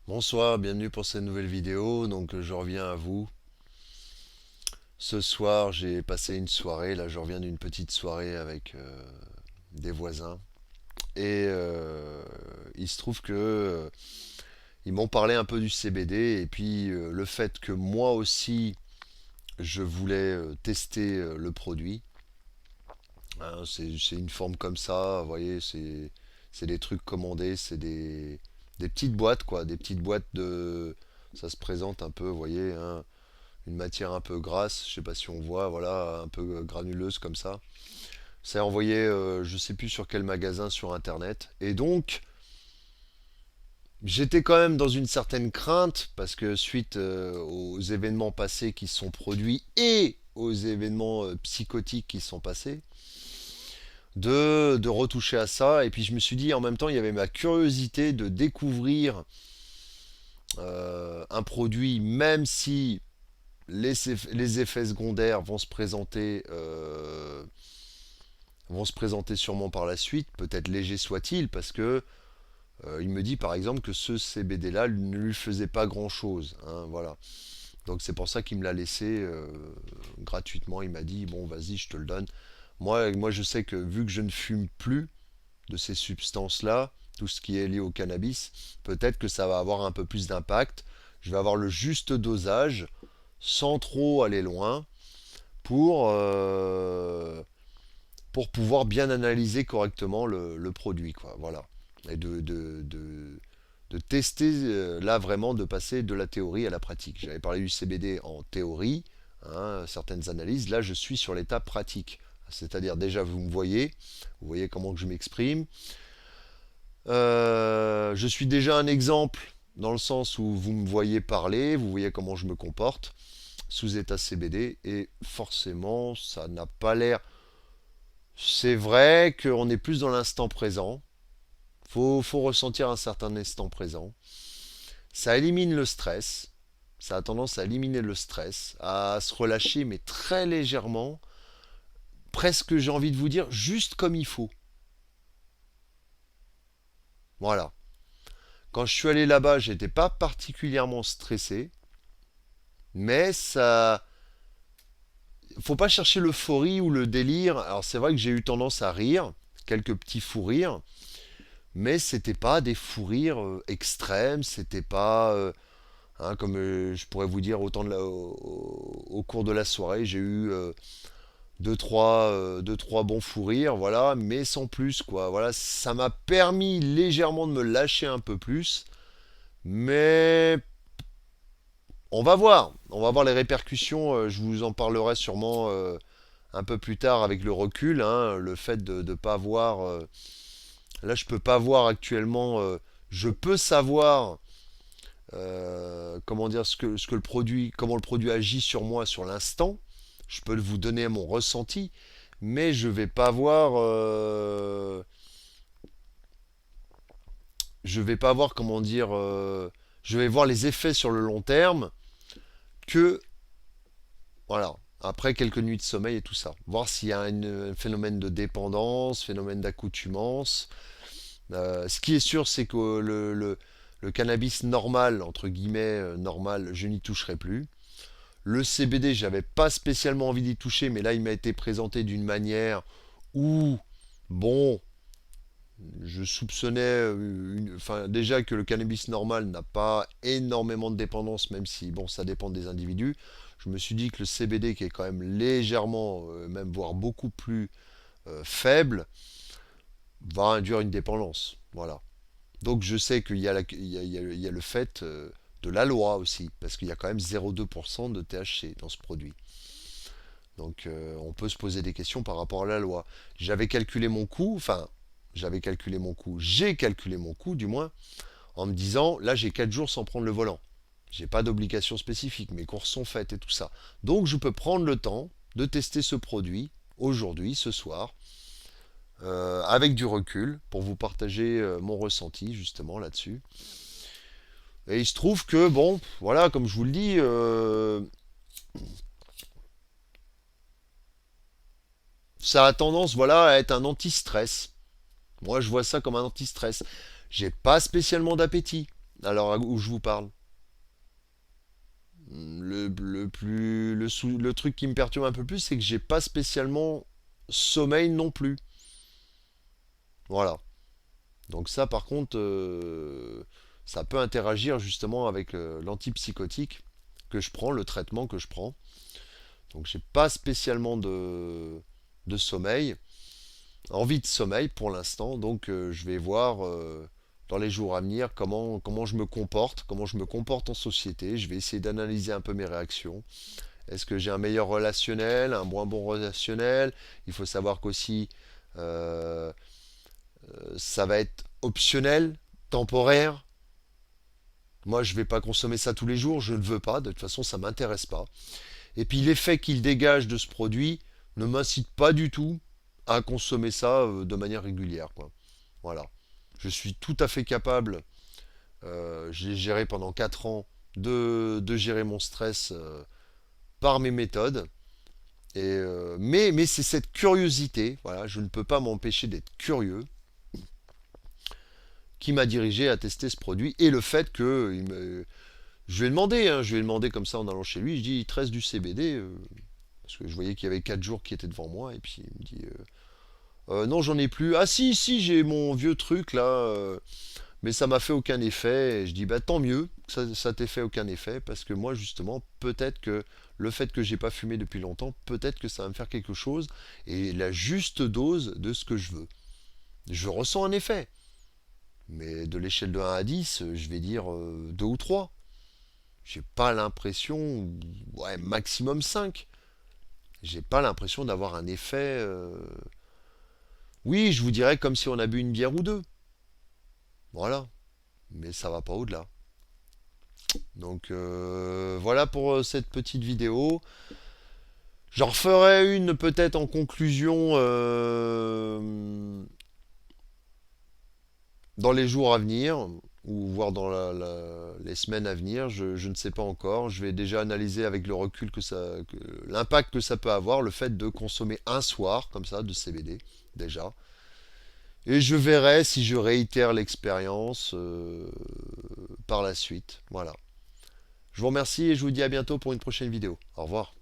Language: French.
Bonsoir, bienvenue pour cette nouvelle vidéo. Je reviens à vous. Ce soir, j'ai passé une soirée. Là, je reviens d'une petite soirée avec des voisins. Il se trouve que ils m'ont parlé un peu du CBD. Et puis, le fait que moi aussi, je voulais tester le produit. Hein, c'est une forme comme ça. Vous voyez, c'est des trucs commandés. Des petites boîtes, quoi. Des petites boîtes de. Ça se présente un peu, vous voyez, hein, une matière un peu grasse, je sais pas si on voit, voilà, un peu granuleuse comme ça. C'est envoyé, je sais plus sur quel magasin sur internet. Et donc, j'étais quand même dans une certaine crainte parce que suite aux événements passés qui se sont produits et aux événements psychotiques qui se sont passés, de retoucher à ça. Et puis je me suis dit en même temps, il y avait ma curiosité de découvrir un produit, même si les effets secondaires vont se présenter sûrement par la suite, peut-être léger soit-il, parce que il me dit par exemple que ce CBD là ne lui faisait pas grand chose, hein, voilà. Donc c'est pour ça qu'il me l'a laissé gratuitement. Il m'a dit bon vas-y je te le donne. Moi je sais que vu que je ne fume plus de ces substances là, tout ce qui est lié au cannabis, peut-être que ça va avoir un peu plus d'impact. Je vais avoir le juste dosage sans trop aller loin pour, euh, pour pouvoir bien analyser correctement le produit, quoi. Voilà. Et de tester, là vraiment, de passer de la théorie à la pratique. J'avais parlé du CBD en théorie, hein, certaines analyses. Là, je suis sur l'étape pratique. C'est-à-dire, déjà, vous voyez comment que je m'exprime. Je suis déjà un exemple dans le sens où vous me voyez parler, vous voyez comment je me comporte sous état CBD, et forcément, ça n'a pas l'air. C'est vrai qu'on est plus dans l'instant présent. Faut ressentir un certain instant présent. Ça élimine le stress. Ça a tendance à éliminer le stress, à se relâcher, mais très légèrement. Presque, j'ai envie de vous dire, juste comme il faut. Voilà. Quand je suis allé là-bas, j'étais pas particulièrement stressé, mais ça. Faut pas chercher l'euphorie ou le délire. Alors, c'est vrai que j'ai eu tendance à rire, quelques petits fous rires, mais c'était pas des fous rires extrêmes, c'était pas hein, comme je pourrais vous dire au cours de la soirée, j'ai eu deux, trois bons fous rires, voilà, mais sans plus, quoi. Voilà, ça m'a permis légèrement de me lâcher un peu plus, mais on va voir les répercussions. Je vous en parlerai sûrement un peu plus tard avec le recul, hein, le fait de ne pas voir. Là, je peux pas voir actuellement. Je peux savoir comment dire ce que le produit, comment le produit agit sur moi sur l'instant. Je peux vous donner mon ressenti, mais je vais pas voir. Je vais pas voir comment dire. Je vais voir les effets sur le long terme que voilà. Après quelques nuits de sommeil et tout ça. Voir s'il y a un phénomène de dépendance, phénomène d'accoutumance. Ce qui est sûr, c'est que le cannabis normal, entre guillemets, normal, je n'y toucherai plus. Le CBD, j'avais pas spécialement envie d'y toucher, mais là, il m'a été présenté d'une manière où, bon, je soupçonnais, enfin, déjà que le cannabis normal n'a pas énormément de dépendance, même si, bon, ça dépend des individus. Je me suis dit que le CBD, qui est quand même légèrement, même voire beaucoup plus faible, va induire une dépendance. Voilà. Donc je sais qu'il y a, il y a le fait de la loi aussi, parce qu'il y a quand même 0,2% de THC dans ce produit. Donc on peut se poser des questions par rapport à la loi. J'avais calculé mon coût, enfin j'avais calculé mon coût, j'ai calculé mon coût du moins, en me disant là j'ai 4 jours sans prendre le volant. J'ai pas d'obligation spécifique, mes courses sont faites et tout ça. Donc je peux prendre le temps de tester ce produit aujourd'hui, ce soir, avec du recul, pour vous partager mon ressenti justement là-dessus. Et il se trouve que, bon, voilà, comme je vous le dis, ça a tendance, voilà, à être un anti-stress. Moi, je vois ça comme un anti-stress. J'ai pas spécialement d'appétit. à l'heure où je vous parle. Le truc qui me perturbe un peu plus, c'est que j'ai pas spécialement sommeil non plus. Voilà. Donc ça, par contre, ça peut interagir justement avec l'antipsychotique que je prends, le traitement que je prends. Donc j'ai pas spécialement de sommeil, envie de sommeil pour l'instant. Donc je vais voir dans les jours à venir comment je me comporte en société. Je vais essayer d'analyser un peu mes réactions. Est-ce que j'ai un meilleur relationnel, un moins bon relationnel? Il faut savoir qu'aussi euh, ça va être optionnel, temporaire. Moi, je vais pas consommer ça tous les jours, je ne veux pas, de toute façon, ça m'intéresse pas. Et puis l'effet qu'il dégage de ce produit ne m'incite pas du tout à consommer ça de manière régulière, quoi. Voilà. Je suis tout à fait capable, j'ai géré pendant 4 ans, de gérer mon stress par mes méthodes. Mais c'est cette curiosité, voilà, je ne peux pas m'empêcher d'être curieux, qui m'a dirigé à tester ce produit. Et le fait que je lui ai demandé, hein, je lui ai demandé comme ça en allant chez lui, je dis, il te reste du CBD parce que je voyais qu'il y avait 4 jours qui étaient devant moi, et puis il me dit, non, j'en ai plus. Ah si, si, j'ai mon vieux truc là, mais ça m'a fait aucun effet. Et je dis, bah tant mieux, ça t'ait fait aucun effet, parce que moi justement, peut-être que le fait que j'ai pas fumé depuis longtemps, peut-être que ça va me faire quelque chose, et la juste dose de ce que je veux. Je ressens un effet, mais de l'échelle de 1 à 10, je vais dire 2 ou 3. J'ai pas l'impression, ouais, maximum 5. J'ai pas l'impression d'avoir un effet. Oui, je vous dirais comme si on a bu une bière ou deux. Voilà. Mais ça va pas au-delà. Donc voilà pour cette petite vidéo. J'en referai une peut-être en conclusion dans les jours à venir, ou voire dans les semaines à venir. Je ne sais pas encore. Je vais déjà analyser avec le recul l'impact que ça peut avoir, le fait de consommer un soir comme ça de CBD déjà. Et je verrai si je réitère l'expérience par la suite. Voilà. Je vous remercie et je vous dis à bientôt pour une prochaine vidéo. Au revoir.